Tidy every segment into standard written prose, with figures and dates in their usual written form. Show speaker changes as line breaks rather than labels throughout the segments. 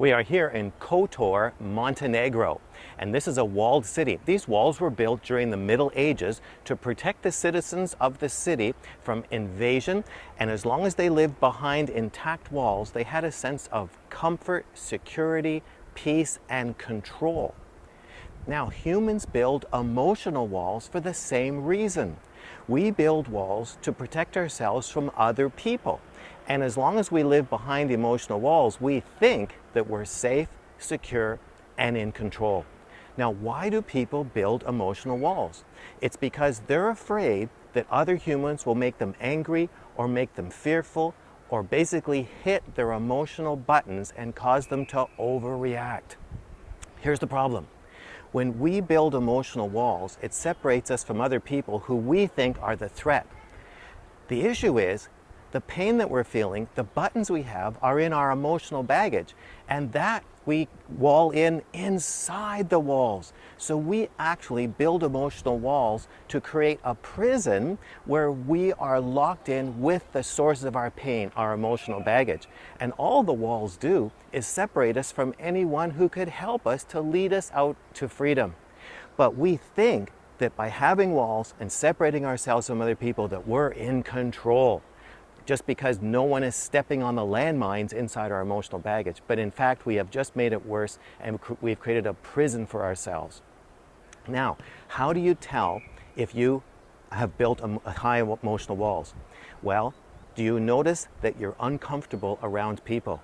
We are here in Kotor, Montenegro, and this is a walled city. These walls were built during the Middle Ages to protect the citizens of the city from invasion, and as long as they lived behind intact walls, they had a sense of comfort, security, peace, and control. Now, humans build emotional walls for the same reason. We build walls to protect ourselves from other people. And as long as we live behind emotional walls, we think that we're safe, secure, and in control. Now, why do people build emotional walls? It's because they're afraid that other humans will make them angry or make them fearful or basically hit their emotional buttons and cause them to overreact. Here's the problem. When we build emotional walls, it separates us from other people who we think are the threat. The issue is, the pain that we're feeling, the buttons we have, are in our emotional baggage, and that we wall in inside the walls. So we actually build emotional walls to create a prison where we are locked in with the sources of our pain, our emotional baggage. And all the walls do is separate us from anyone who could help us to lead us out to freedom. But we think that by having walls and separating ourselves from other people that we're in control, just because no one is stepping on the landmines inside our emotional baggage. But in fact, we have just made it worse, and we've created a prison for ourselves. Now, how do you tell if you have built high emotional walls? Well, do you notice that you're uncomfortable around people?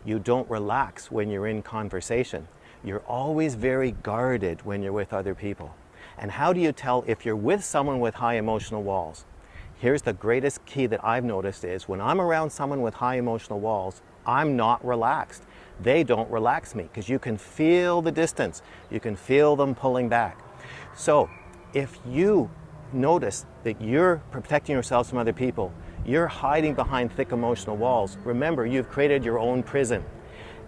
You don't relax when you're in conversation. You're always very guarded when you're with other people. And how do you tell if you're with someone with high emotional walls? Here's the greatest key that I've noticed is when I'm around someone with high emotional walls, I'm not relaxed. They don't relax me because you can feel the distance. You can feel them pulling back. So if you notice that you're protecting yourselves from other people, you're hiding behind thick emotional walls, remember, you've created your own prison.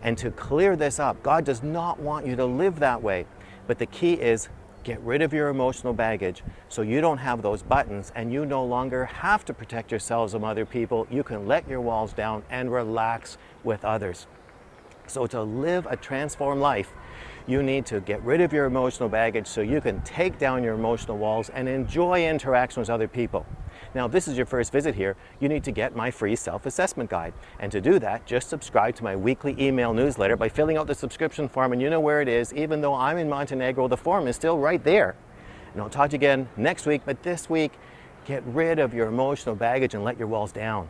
And to clear this up, God does not want you to live that way. But the key is, get rid of your emotional baggage so you don't have those buttons and you no longer have to protect yourselves from other people. You can let your walls down and relax with others. So to live a transformed life, you need to get rid of your emotional baggage so you can take down your emotional walls and enjoy interaction with other people. Now, if this is your first visit here, you need to get my free self-assessment guide. And to do that, just subscribe to my weekly email newsletter by filling out the subscription form, and you know where it is. Even though I'm in Montenegro, the form is still right there. And I'll talk to you again next week, but this week, get rid of your emotional baggage and let your walls down.